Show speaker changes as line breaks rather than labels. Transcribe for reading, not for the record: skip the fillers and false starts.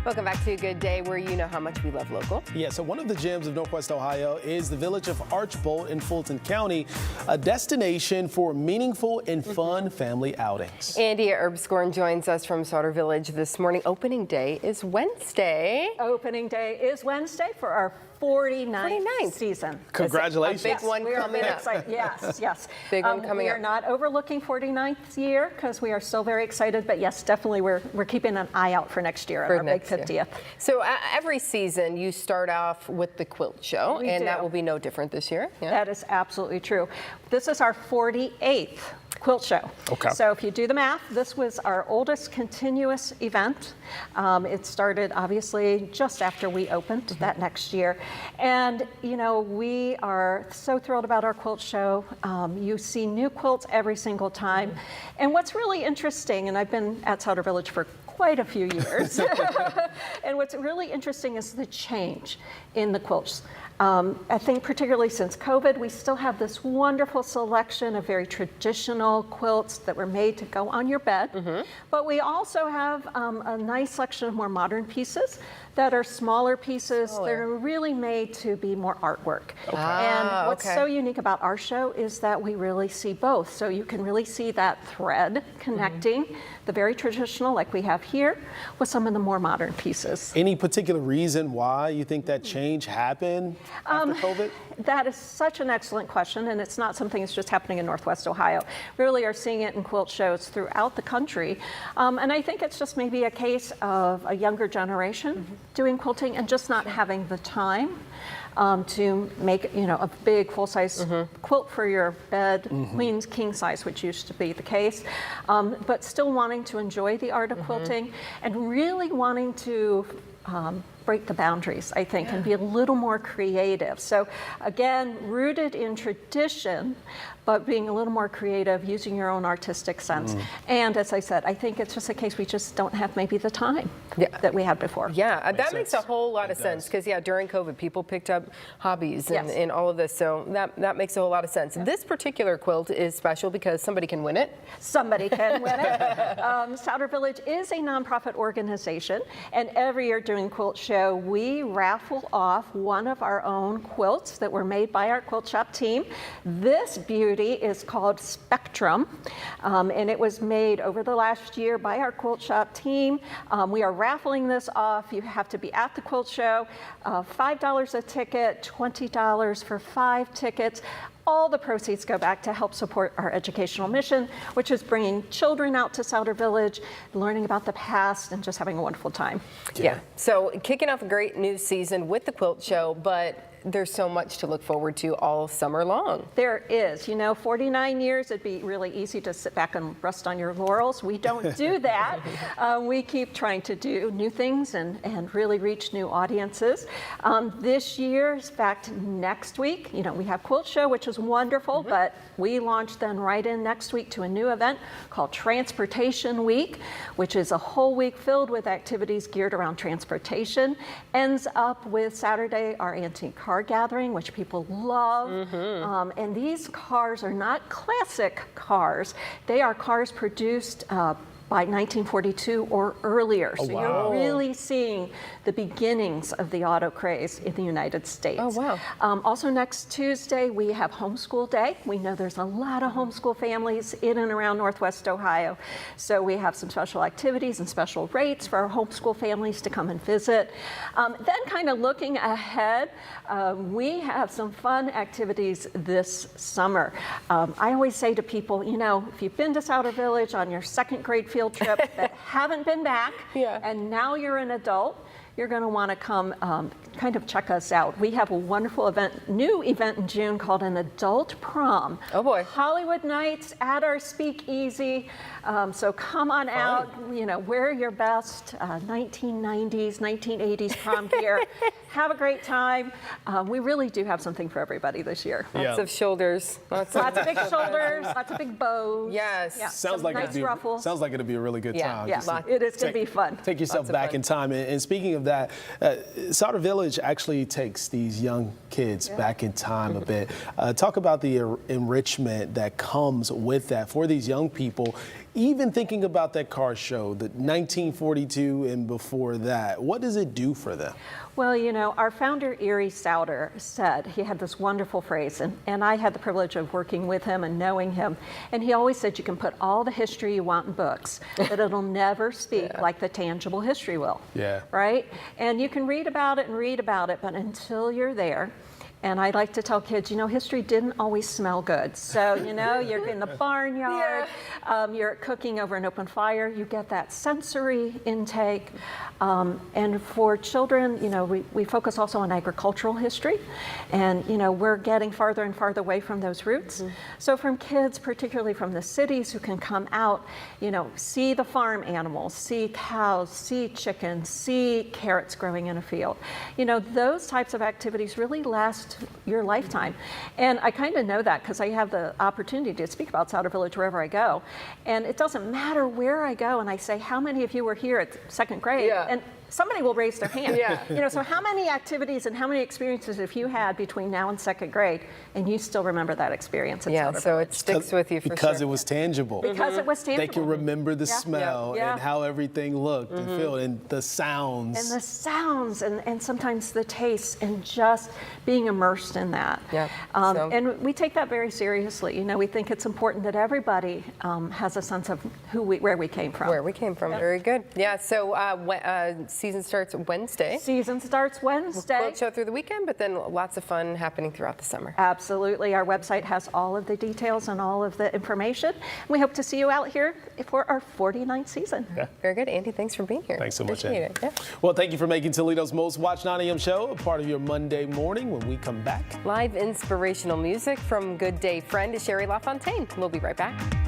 Welcome back to Good Day, where you know how much we love local.
Yeah, so one of the gems of Northwest Ohio is the village of Archbold in Fulton County, a destination for meaningful and fun family outings.
Andi Erbskorn joins us from Sauder Village this morning. Opening day is Wednesday.
Opening day is Wednesday for our 49th season.
Congratulations.
A big one coming up.
Yes, yes.
Big one coming
we
up.
are not overlooking 49th year because we are still very excited, but yes, definitely we're keeping an eye out for next year, our big 50th.
So every season you start off with the quilt show, and that will be no different this year. Yeah.
That is absolutely true. This is our 48th quilt show.
Okay.
So if you do the math, this was our oldest continuous event. It started obviously just after we opened that next year. And you know, we are so thrilled about our quilt show. You see new quilts every single time. And what's really interesting, and I've been at Sauder Village for quite a few years, and what's really interesting is the change in the quilts. I think particularly since COVID, we still have this wonderful selection of very traditional quilts that were made to go on your bed, but we also have a nice selection of more modern pieces that are smaller pieces that are really made to be more artwork. And what's so unique about our show is that we really see both. So you can really see that thread connecting the very traditional, like we have here, with some of the more modern pieces.
Any particular reason why you think that change happened after COVID?
That is such an excellent question, and it's not something that's just happening in Northwest Ohio. We really are seeing it in quilt shows throughout the country. And I think it's just maybe a case of a younger generation doing quilting and just not having the time to make, you know, a big full-size quilt for your bed, queen king size, which used to be the case, but still wanting to enjoy the art of quilting and really wanting to break the boundaries, I think, and be a little more creative. So again, rooted in tradition, but being a little more creative, using your own artistic sense. And as I said, I think it's just a case we just don't have maybe the time that we had before.
Yeah, that makes a whole lot of sense because during COVID, people picked up hobbies and all of this, so that makes a whole lot of sense. This particular quilt is special because somebody can win it.
Somebody can win it. Sauder Village is a nonprofit organization, and every year during Quilt Show, we raffle off one of our own quilts that were made by our quilt shop team. This beauty is called Spectrum, and it was made over the last year by our quilt shop team. We are raffling this off. You have to be at the quilt show. $5 a ticket, $20 for 5 tickets. All the proceeds go back to help support our educational mission, which is bringing children out to Sauder Village, learning about the past, and just having a wonderful time.
Yeah. So kicking off a great new season with the quilt show, but there's so much to look forward to all summer long.
There is. You know, 49 years, it'd be really easy to sit back and rest on your laurels. We don't do that. We keep trying to do new things and really reach new audiences. This year, in fact, next week, you know, we have Quilt Show, which is wonderful, but we launch then right in next week to a new event called Transportation Week, which is a whole week filled with activities geared around transportation. Ends up with Saturday, our antique car gathering, which people love. And these cars are not classic cars. They are cars produced by 1942 or earlier. So you're really seeing the beginnings of the auto craze in the United States.
Oh, wow.
Also next Tuesday, we have Homeschool Day. We know there's a lot of homeschool families in and around Northwest Ohio. So we have some special activities and special rates for our homeschool families to come and visit. Then kind of looking ahead, we have some fun activities this summer. I always say to people, you know, if you've been to Sauder Village on your second grade field trip that haven't been back, and now you're an adult, you're going to want to come kind of check us out. We have a wonderful event, new event in June called an Adult Prom.
Oh boy.
Hollywood Nights at our speakeasy. So come on out, you know, wear your best 1990s, 1980s prom gear. Have a great time. We really do have something for everybody this year.
Lots of shoulders.
Lots of big shoulders, lots of big bows.
Yes.
Yeah,
Sounds like it'll be a really good time.
Yeah, it is going to be fun.
Take yourself back in time. And speaking of that, Sauder Village actually takes these young kids back in time a bit. Talk about the enrichment that comes with that for these young people, Even thinking about that car show, the 1942 and before that, what does it do for them?
Well, you know, our founder, Erie Sauder, said, he had this wonderful phrase, and I had the privilege of working with him and knowing him, and he always said, you can put all the history you want in books, but it'll never speak like the tangible history will.
Yeah.
Right? And you can read about it and read about it, but until you're there, and I like to tell kids, you know, history didn't always smell good. So, you know, you're in the barnyard, you're cooking over an open fire, you get that sensory intake. And for children, you know, we focus also on agricultural history. And, you know, we're getting farther and farther away from those roots. So from kids, particularly from the cities, who can come out, you know, see the farm animals, see cows, see chickens, see carrots growing in a field. You know, those types of activities really last your lifetime. And I kind of know that because I have the opportunity to speak about Sauder Village wherever I go. And it doesn't matter where I go, and I say, how many of you were here at second grade? And somebody will raise their hand. You know, so how many activities and how many experiences have you had between now and second grade, and you still remember that experience at Sauder
so
Village?
it sticks with you for
Because
sure.
it was tangible.
Because it was tangible.
They can remember the smell and how everything looked and felt, and the sounds.
And the sounds, and sometimes the tastes, and just being immersed in that. And we take that very seriously. You know, we think it's important that everybody has a sense of where we came from.
Where we came from, very good. Yeah, so season starts Wednesday.
Season starts Wednesday.
Quilt show through the weekend, but then lots of fun happening throughout the summer.
Absolutely. Our website has all of the details and all of the information. We hope to see you out here for our 49th season.
Very good. Andy, thanks for being here.
Thanks so much,
Appreciate
Andy. Well, thank you for making Toledo's Most Watched 9 a.m. show a part of your Monday morning. When we come back,
Live inspirational music from Good Day friend Sherry LaFontaine. We'll be right back.